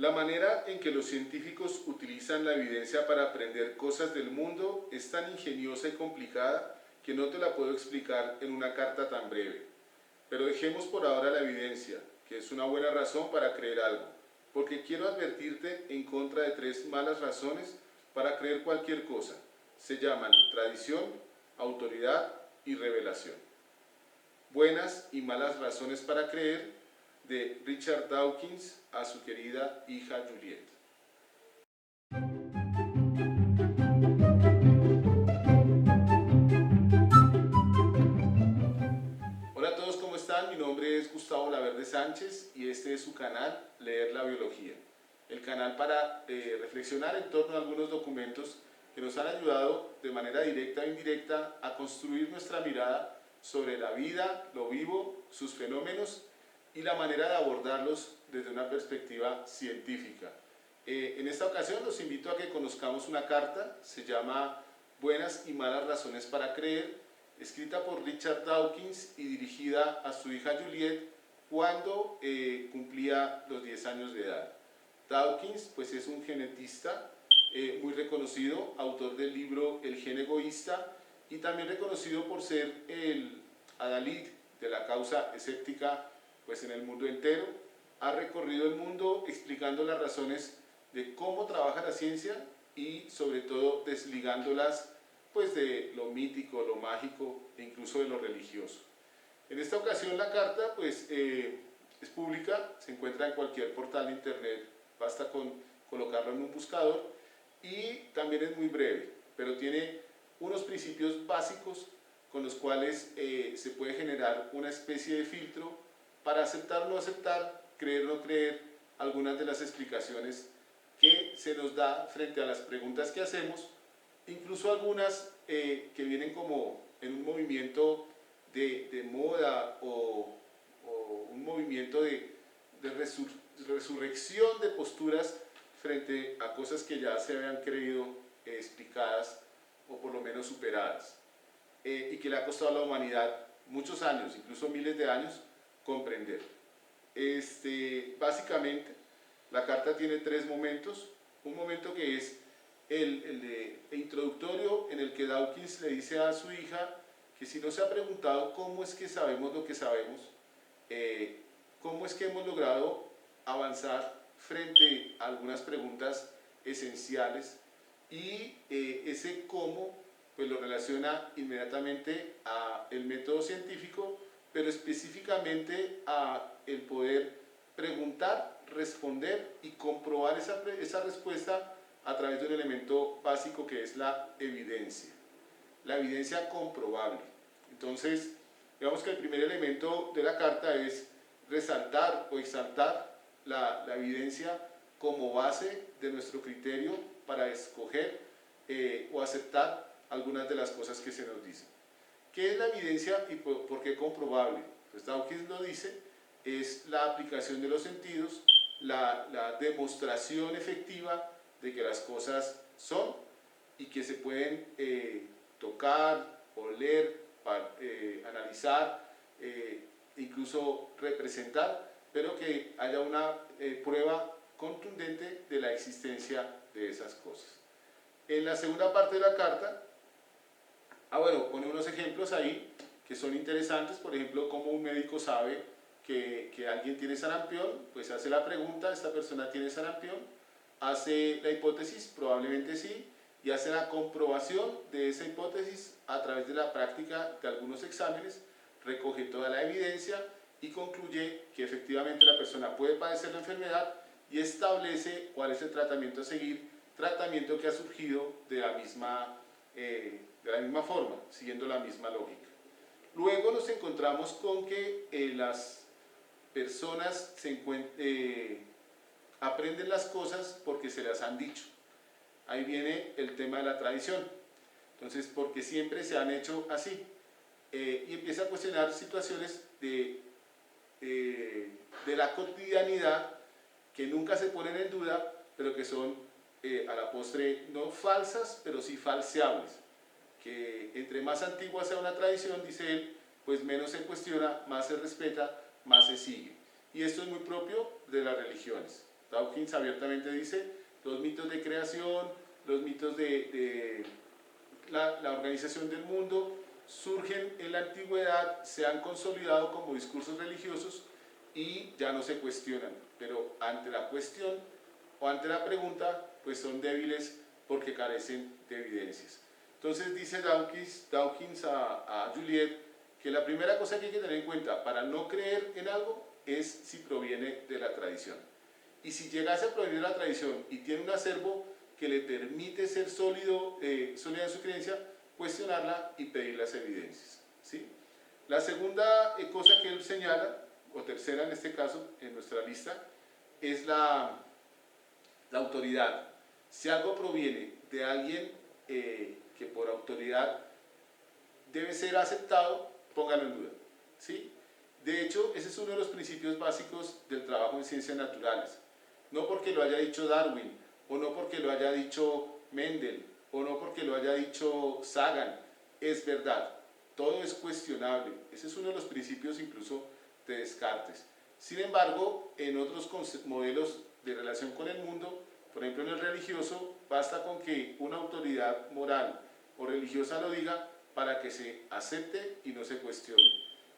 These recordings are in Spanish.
La manera en que los científicos utilizan la evidencia para aprender cosas del mundo es tan ingeniosa y complicada que no te la puedo explicar en una carta tan breve. Pero dejemos por ahora la evidencia, que es una buena razón para creer algo, porque quiero advertirte en contra de 3 malas razones para creer cualquier cosa. Se llaman tradición, autoridad y revelación. Buenas y malas razones para creer, de Richard Dawkins a su querida hija Juliet. Hola a todos, ¿cómo están? Mi nombre es Gustavo Laverde Sánchez y este es su canal Leer la Biología. El canal para reflexionar en torno a algunos documentos que nos han ayudado de manera directa o indirecta a construir nuestra mirada sobre la vida, lo vivo, sus fenómenos y la manera de abordarlos desde una perspectiva científica. En esta ocasión los invito a que conozcamos una carta, se llama Buenas y malas razones para creer, escrita por Richard Dawkins y dirigida a su hija Juliet cuando cumplía los 10 años de edad. Dawkins pues, es un genetista muy reconocido, autor del libro El gen egoísta y también reconocido por ser el adalid de la causa escéptica pues, en el mundo entero. Ha recorrido el mundo explicando las razones de cómo trabaja la ciencia y sobre todo desligándolas pues, de lo mítico, lo mágico e incluso de lo religioso. En esta ocasión la carta pues, es pública, se encuentra en cualquier portal de internet, basta con colocarlo en un buscador y también es muy breve, pero tiene unos principios básicos con los cuales se puede generar una especie de filtro para aceptar o no aceptar, creer o no creer algunas de las explicaciones que se nos da frente a las preguntas que hacemos, incluso algunas que vienen como en un movimiento de moda o un movimiento de resurrección de posturas frente a cosas que ya se habían creído explicadas o por lo menos superadas y que le ha costado a la humanidad muchos años, incluso miles de años, comprender. Básicamente, la carta tiene 3 momentos. Un momento que es el introductorio, en el que Dawkins le dice a su hija que si no se ha preguntado cómo es que sabemos lo que sabemos, cómo es que hemos logrado avanzar frente a algunas preguntas esenciales y ese cómo pues lo relaciona inmediatamente a el método científico, pero específicamente a el poder preguntar, responder y comprobar esa respuesta a través de un elemento básico que es la evidencia comprobable. Entonces, digamos que el primer elemento de la carta es resaltar o exaltar la evidencia como base de nuestro criterio para escoger o aceptar algunas de las cosas que se nos dicen. ¿Qué es la evidencia y por qué comprobable? Pues Dawkins lo dice, es la aplicación de los sentidos, la demostración efectiva de que las cosas son y que se pueden tocar, oler, analizar, incluso representar, pero que haya una prueba contundente de la existencia de esas cosas. En la segunda parte de la carta, pone unos ejemplos ahí que son interesantes, por ejemplo, cómo un médico sabe que alguien tiene sarampión, pues hace la pregunta, ¿esta persona tiene sarampión? Hace la hipótesis, probablemente sí, y hace la comprobación de esa hipótesis a través de la práctica de algunos exámenes, recoge toda la evidencia y concluye que efectivamente la persona puede padecer la enfermedad y establece cuál es el tratamiento a seguir, tratamiento que ha surgido de la misma forma, siguiendo la misma lógica. Luego nos encontramos con que las personas aprenden las cosas porque se las han dicho. Ahí viene el tema de la tradición. Entonces, porque siempre se han hecho así. Y empieza a cuestionar situaciones de la cotidianidad que nunca se ponen en duda, pero que son a la postre no falsas, pero sí falseables. Que entre más antigua sea una tradición, dice él, pues menos se cuestiona, más se respeta, más se sigue. Y esto es muy propio de las religiones. Dawkins abiertamente dice, los mitos de creación, los mitos de la organización del mundo, surgen en la antigüedad, se han consolidado como discursos religiosos y ya no se cuestionan, pero ante la cuestión o ante la pregunta, pues son débiles porque carecen de evidencias. Entonces dice Dawkins a Juliet que la primera cosa que hay que tener en cuenta para no creer en algo es si proviene de la tradición. Y si llegase a provenir de la tradición y tiene un acervo que le permite ser sólida en su creencia, cuestionarla y pedir las evidencias, ¿sí? La segunda cosa que él señala, o tercera en este caso, en nuestra lista, es la autoridad. Si algo proviene de alguien que por autoridad debe ser aceptado, póngalo en duda, ¿sí? De hecho, ese es uno de los principios básicos del trabajo en ciencias naturales. No porque lo haya dicho Darwin, o no porque lo haya dicho Mendel, o no porque lo haya dicho Sagan, es verdad. Todo es cuestionable. Ese es uno de los principios incluso de Descartes. Sin embargo, en otros modelos de relación con el mundo, por ejemplo en el religioso, basta con que una autoridad moral o religiosa lo diga para que se acepte y no se cuestione.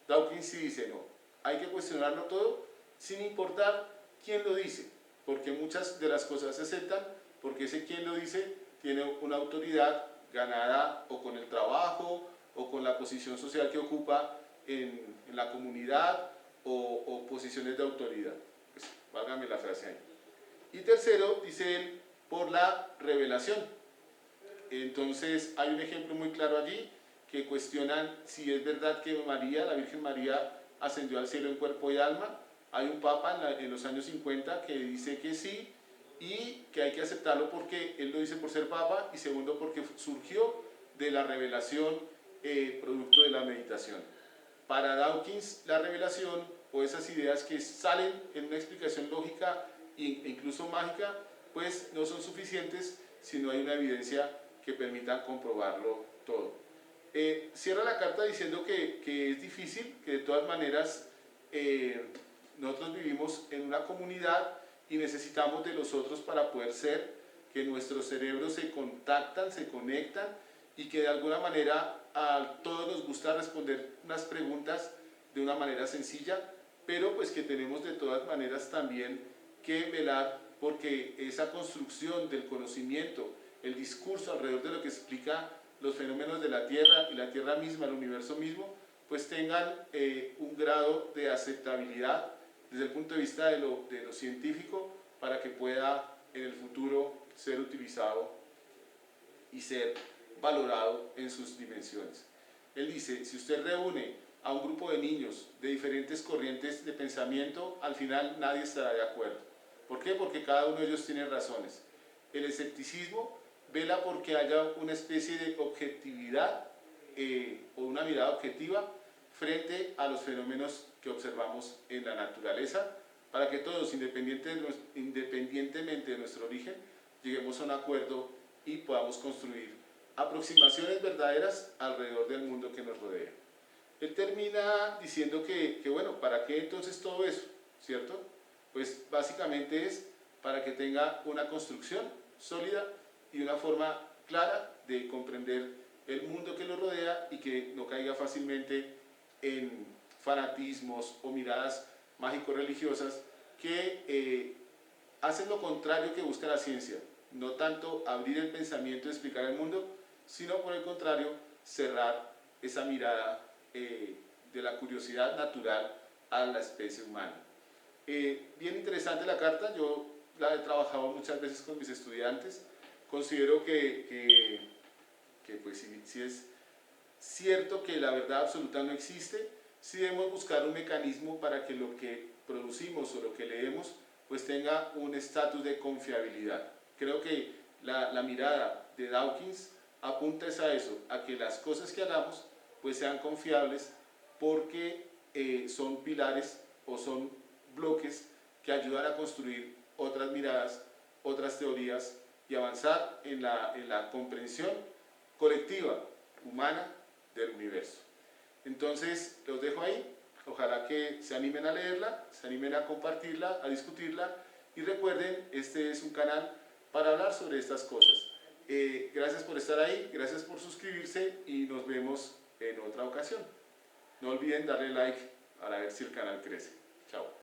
Dawkins sí dice no, hay que cuestionarlo todo sin importar quién lo dice, porque muchas de las cosas se aceptan porque ese quien lo dice tiene una autoridad ganada o con el trabajo o con la posición social que ocupa en la comunidad o posiciones de autoridad. Pues, válgame la frase ahí. Y tercero, dice él, por la revelación. Entonces hay un ejemplo muy claro allí que cuestionan si es verdad que María, la Virgen María, ascendió al cielo en cuerpo y alma. Hay un papa en los años 50 que dice que sí y que hay que aceptarlo porque él lo dice por ser papa y segundo porque surgió de la revelación producto de la meditación. Para Dawkins la revelación o esas ideas que salen en una explicación lógica e incluso mágica pues no son suficientes si no hay una evidencia que permita comprobarlo todo. Cierra la carta diciendo que es difícil, que de todas maneras nosotros vivimos en una comunidad y necesitamos de los otros para poder ser, que nuestros cerebros se contactan, se conectan y que de alguna manera a todos nos gusta responder unas preguntas de una manera sencilla, pero pues que tenemos de todas maneras también que velar porque esa construcción del conocimiento, el discurso alrededor de lo que explica los fenómenos de la Tierra y la Tierra misma, el universo mismo, pues tengan un grado de aceptabilidad desde el punto de vista de lo científico para que pueda en el futuro ser utilizado y ser valorado en sus dimensiones. Él dice, si usted reúne a un grupo de niños de diferentes corrientes de pensamiento, al final nadie estará de acuerdo. ¿Por qué? Porque cada uno de ellos tiene razones. El escepticismo vela porque haya una especie de objetividad o una mirada objetiva frente a los fenómenos que observamos en la naturaleza, para que todos, independientemente de nuestro origen, lleguemos a un acuerdo y podamos construir aproximaciones verdaderas alrededor del mundo que nos rodea. Él termina diciendo que bueno, ¿para qué entonces todo eso? ¿Cierto? Pues básicamente es para que tenga una construcción sólida y una forma clara de comprender el mundo que lo rodea y que no caiga fácilmente en fanatismos o miradas mágico-religiosas que hacen lo contrario que busca la ciencia, no tanto abrir el pensamiento y explicar el mundo, sino por el contrario, cerrar esa mirada de la curiosidad natural a la especie humana. Bien interesante la carta, yo la he trabajado muchas veces con mis estudiantes, considero que pues si es cierto que la verdad absoluta no existe, sí debemos buscar un mecanismo para que lo que producimos o lo que leemos pues tenga un estatus de confiabilidad. Creo que la mirada de Dawkins apunta a eso, a que las cosas que hagamos pues sean confiables porque son pilares o son bloques que ayudan a construir otras miradas, otras teorías y avanzar en la comprensión colectiva, humana, del universo. Entonces, los dejo ahí. Ojalá que se animen a leerla, se animen a compartirla, a discutirla Y recuerden, este es un canal para hablar sobre estas cosas. Gracias por estar ahí, gracias por suscribirse y nos vemos en otra ocasión. No olviden darle like para ver si el canal crece. Chao.